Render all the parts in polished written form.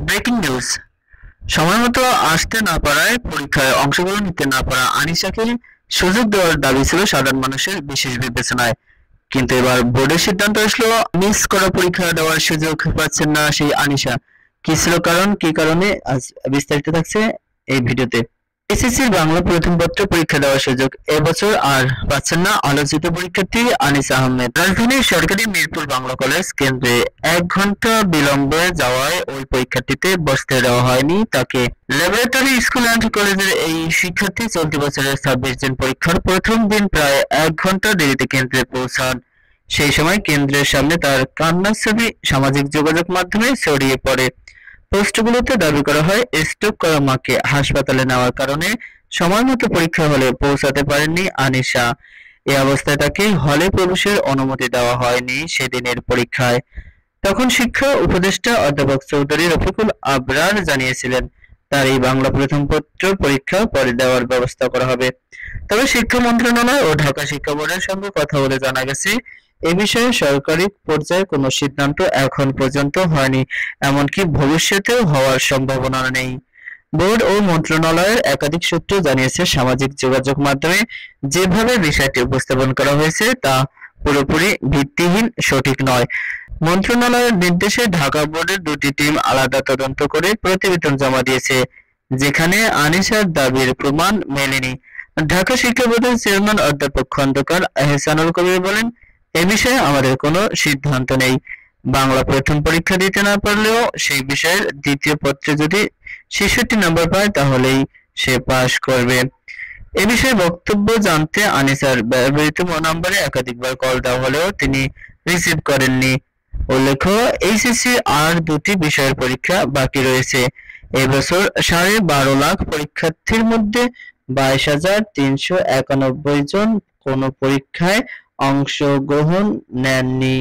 Breaking news. সময়মতো আসতে না পারায় পরীক্ষায় অংশগ্রহণ নিতে না পারা আনিশাকে সুযোগ দেওয়ার দাবি ছিল সাধারণ মানুষের বিশেষ বিবেচনায়। কিন্তু এবার বোর্ডের সিদ্ধান্ত আসলো মিস করা পরীক্ষা দেওয়ার সুযোগ পাচ্ছেন না সেই আনিশা। কি ছিল কারণ, কি কারণে, আজ বিস্তারিত থাকছে এই ভিডিওতে। এসএসসির বাংলা প্রথম পত্র পরীক্ষা দেওয়ার সুযোগ এবছর আর পাচ্ছেন না আলোচিত পরীক্ষার্থী আনিসা আহমেদ। রাজধানীর সরকারি মিরপুর বাংলা কলেজ কেন্দ্রে 1 ঘন্টা বিলম্বে যাওয়ায় ওই পরীক্ষার্থীতে বসতে দেওয়া হয়নি তাকে। ল্যাবরেটরি স্কুল অ্যান্ড কলেজের এই শিক্ষার্থী চলতি বছরের 26 জুন পরীক্ষার প্রথম দিন প্রায় 1 ঘন্টা দেরিতে কেন্দ্রে পৌঁছান। সেই সময় কেন্দ্রের সামনে তার কান্নার ছবি সামাজিক যোগাযোগ মাধ্যমে ছড়িয়ে পড়ে। পোস্টগুলোতে দাবি করা হয় স্ট্রোক করা মাকে হাসপাতালে নেওয়ার কারণে সময়মতো পরীক্ষা হলে পৌঁছাতে পারেননি আনিশা। এ অবস্থায় তাকে হলে প্রবেশের অনুমতি দেওয়া হয়নি সেদিনের পরীক্ষায়। তখন শিক্ষা উপদেষ্টা অধ্যাপক চৌধুরী রফিকুল আবরার জানিয়েছিলেন তার এই বাংলা প্রথম পত্র পরীক্ষা পরে দেওয়ার ব্যবস্থা করা হবে। তবে শিক্ষা মন্ত্রণালয় ও ঢাকা শিক্ষা বোর্ডের সঙ্গে কথা বলে জানা গেছে এ বিষয়ে সরকারি পর্যায়ে কোনো সিদ্ধান্ত এখন পর্যন্ত হয়নি, এমনকি ভবিষ্যতেও হওয়ার সম্ভাবনা নেই। বোর্ড ও মন্ত্রণালয়ের একাধিক সূত্র জানিয়েছে সামাজিক যোগাযোগ মাধ্যমে যেভাবে বিষয়টি উপস্থাপন করা হয়েছে তা পুরোপুরি ভিত্তিহীন, সঠিক নয়। মন্ত্রণালয়ের নির্দেশে ঢাকা বোর্ডের 2টি টিম আলাদা তদন্ত করে প্রতিবেদন জমা দিয়েছে, যেখানে আনিশার দাবির প্রমাণ মেলেনি। ঢাকা শিক্ষা বোর্ডের চেয়ারম্যান অধ্যাপক খন্দকার এহসানুল কবির বলেন, এ বিষয়ে আমাদের কোনো সিদ্ধান্ত নেই। বাংলা প্রথম পরীক্ষা দিতে না পারলেও সেই বিষয়ের দ্বিতীয় পত্রে যদি 66 নম্বর পায় তাহলেই সে পাস করবে। এ বিষয়ে বক্তব্য জানতে আনিসার ব্যবহৃত নম্বরে একাধিকবার কল দেওয়া হলেও তিনি রিসিভ করেননি। উল্লেখ্য, এইচএসসি আর 2টি বিষয়ের পরীক্ষা বাকি রয়েছে। এবছর 12.5 লাখ পরীক্ষার্থীর মধ্যে 22,391 জন কোনো পরীক্ষায় অংশগ্রহণ নেননি।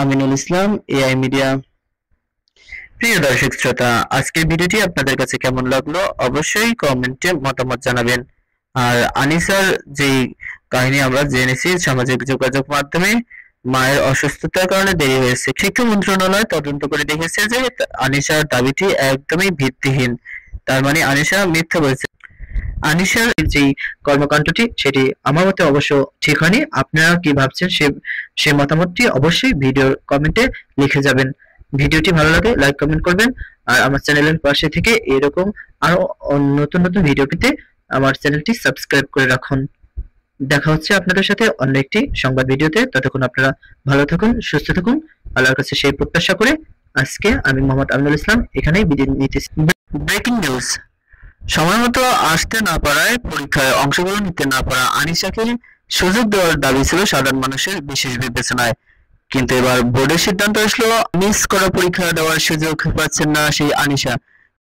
Aminul Islam, AI media. প্রিয় দর্শক শ্রোতা, আজকের ভিডিওটি আপনাদের কাছে কেমন লাগলো অবশ্যই কমেন্টে মতামত জানাবেন। আর আনিসার যেই কাহিনী আমরা জেনেছি সামাজিক যোগাযোগ মাধ্যমে মায়ের অসুস্থতার কারণে দেরি হয়েছে, শিক্ষা মন্ত্রণালয় তদন্ত করে দেখেছে যে আনিসার দাবিটি একদমই ভিত্তিহীন। তার মানে আনিসা মিথ্যা বলছে। আনিশার যে কর্মকাণ্ডটি সেটি আমার মতে অবশ্য ঠিক হয়নি। আপনারা কি ভাবছেন সে মতামতটি অবশ্যই ভিডিওর কমেন্টে লিখে যাবেন। ভিডিওটি ভালো লাগে লাইক কমেন্ট করবেন, আর আমার চ্যানেলের পাশে থেকে এরকম আরো নতুন নতুন ভিডিও পেতে আমার চ্যানেলটি সাবস্ক্রাইব করে রাখুন। দেখা হচ্ছে আপনাদের সাথে অন্য একটি সংবাদ ভিডিওতে। ততক্ষণ আপনারা ভালো থাকুন, সুস্থ থাকুন, আল্লাহর কাছে সেই প্রত্যাশা করে আজকে আমি মোহাম্মদ আমিনুল ইসলাম এখানেই বিদায় নিতেছি। Breaking news. সময়মতো আসতে না পারায় পরীক্ষায় অংশগ্রহণ নিতে না পারা আনিশাকে সুযোগ দেওয়ার দাবি ছিল সাধারণ মানুষের বিশেষ বিবেচনায়। কিন্তু এবার বোর্ডের সিদ্ধান্ত আসলো মিস করা পরীক্ষা দেওয়ার সুযোগ পাচ্ছেন না সেই আনিশা।